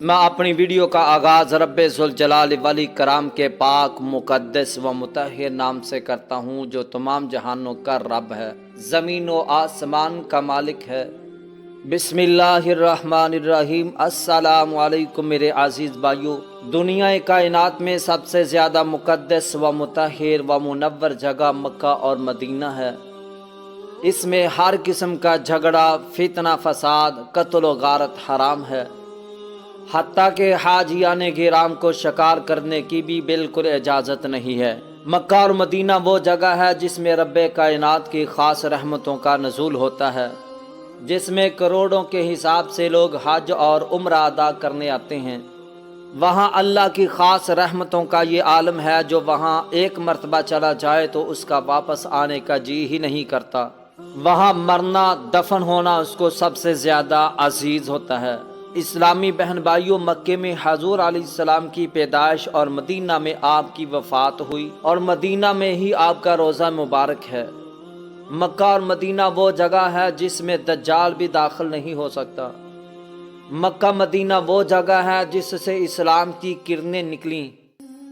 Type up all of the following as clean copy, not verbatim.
मैं अपनी वीडियो का आगाज़ रब्बे ज़ुल जलाल वली कराम के पाक मुक़द्दस व मुतहहिर नाम से करता हूँ जो तमाम जहानों का रब है, ज़मीन व आसमान का मालिक है। बिस्मिल्लाहिर्रहमानिर्रहीम। अस्सलामु अलैकुम मेरे अज़ीज़ भाइयों। दुनिया कायनात में सबसे ज़्यादा मुक़द्दस व मुतहहिर व मुनव्वर जगह मक्का और मदीना है। इसमें हर किस्म का झगड़ा, फितना, फसाद, कत्ल व गारत हराम है। हत्ता के हाजियाने गिराम को शिकार करने की भी बिल्कुल इजाज़त नहीं है। मक्का और मदीना वो जगह है जिसमें रब्बे कायनात की ख़ास रहमतों का नज़ूल होता है, जिसमें करोड़ों के हिसाब से लोग हज और उम्रा अदा करने आते हैं। वहाँ अल्लाह की ख़ास रहमतों का ये आलम है जो वहाँ एक मर्तबा चला जाए तो उसका वापस आने का जी ही नहीं करता। वहाँ मरना, दफन होना उसको सबसे ज़्यादा अजीज़ होता है। इस्लामी बहन भाइयों, मक्के में हजूर अलैहिस्सलाम की पैदाइश और मदीना में आपकी वफ़ात हुई और मदीना में ही आपका रोज़ा मुबारक है। मक्का और मदीना वो जगह है जिसमें दज्जाल भी दाखिल नहीं हो सकता। मक्का मदीना वो जगह है जिससे इस्लाम की किरणें निकलीं।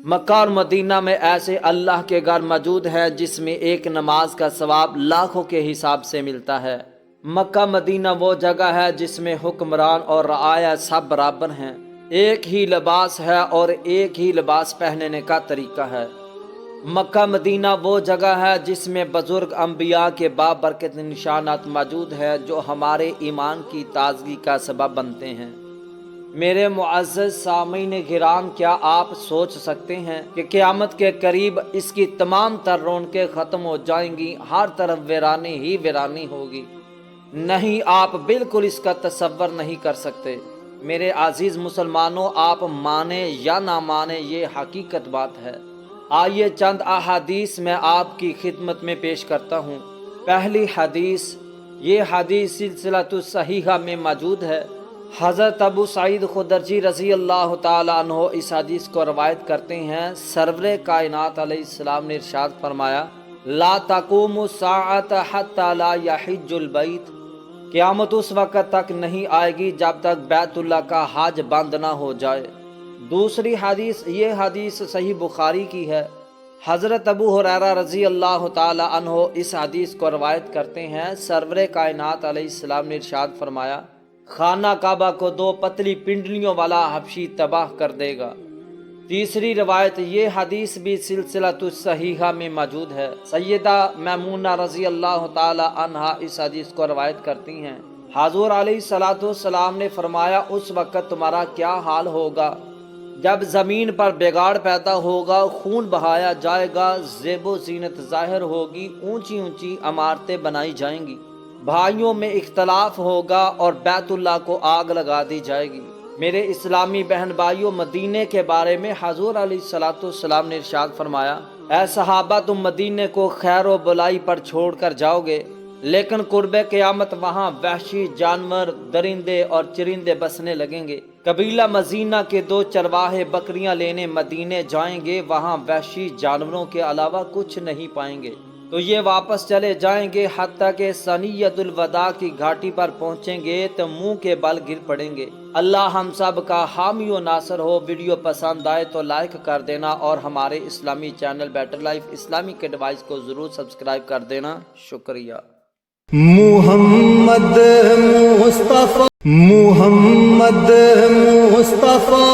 मक्का और मदीना में ऐसे अल्लाह के घर मौजूद हैं जिसमें एक नमाज का सवाब लाखों के हिसाब से मिलता है। मक्का मदीना वो जगह है जिसमें हुक्मरान और रआया सब बराबर हैं। एक ही लिबास है और एक ही लिबास पहनने का तरीका है। मक्का मदीना वो जगह है जिसमें बुजुर्ग अंबिया के बाबरकत निशानात मौजूद है जो हमारे ईमान की ताजगी का सबब बनते हैं। मेरे मुअज़्ज़ज़ सामीन गिराम, क्या आप सोच सकते हैं कि क़यामत के करीब इसकी तमाम तर रौनकें ख़त्म हो जाएंगी, हर तरफ वीरानी ही वीरानी होगी? नहीं, आप बिल्कुल इसका तसव्वुर नहीं कर सकते। मेरे अजीज़ मुसलमानों, आप माने या ना माने ये हकीकत बात है। आइए चंद अहादीस मैं आपकी खिदमत में पेश करता हूँ। पहली हदीस, ये हदीस सिलसिलतुस सहीहा में मौजूद है। हज़रत अबू सईद खुदरजी रज़ी अल्लाह ताला अन्हो इस हदीस को रवायत करते हैं। सरवरे कायनात अलैहिस्सलाम ने इरशाद फरमाया, ला तक़ूमु साअत हत्ता ला यहिज्जुल बैत। क़यामत उस वक़्त तक नहीं आएगी जब तक बैतुल्लाह का हज बंद ना हो जाए। दूसरी हदीस, ये हदीस सही बुखारी की है। हज़रत अबू हुरैरा रज़ी अल्लाह ताला अन्हो इस हदीस को रवायत करते हैं। सरवरे कायनात अलैहिस्सलाम ने इरशाद फरमाया, खाना काबा को दो पतली पिंडलियों वाला हबशी तबाह कर देगा। तीसरी रवायत, ये हदीस भी सिलसिलतुस सहीहा में मौजूद है। सैयदा मैमूना रज़ी अल्लाह ताला अन्हा इस हदीस को रवायत करती हैं। हुज़ूर अलैहिस्सलाम ने फरमाया, उस वक़्त तुम्हारा क्या हाल होगा जब ज़मीन पर बिगाड़ पैदा होगा, खून बहाया जाएगा, ज़ेबो ज़ीनत ज़ाहिर होगी, ऊंची ऊंची इमारतें बनाई जाएंगी, भाइयों में इख्तलाफ होगा और बैतुल्लाह को आग लगा दी जाएगी। मेरे इस्लामी बहन भाइयों, मदीने के बारे में हुज़ूर अलैहिस्सलाम ने इरशाद फरमाया, ऐ सहाबा, तुम मदीने को खैर व बुलाई पर छोड़कर जाओगे, लेकिन कुर्बे क़यामत वहाँ वहशी जानवर, दरिंदे और चरिंदे बसने लगेंगे। कबीला मदीना के दो चरवाहे बकरियां लेने मदीने जाएंगे, वहाँ वहशी जानवरों के अलावा कुछ नहीं पाएंगे, तो ये वापस चले जाएंगे। हत्ता के सनियतुल वदा की घाटी पर पहुँचेंगे तो मुंह के बल गिर पड़ेंगे। अल्लाह हम सब का हामी व नासर हो। वीडियो पसंद आए तो लाइक कर देना और हमारे इस्लामी channel better life Islamic advice को ज़रूर सब्सक्राइब कर देना। शुक्रिया। मुहम्मद मुस्तफा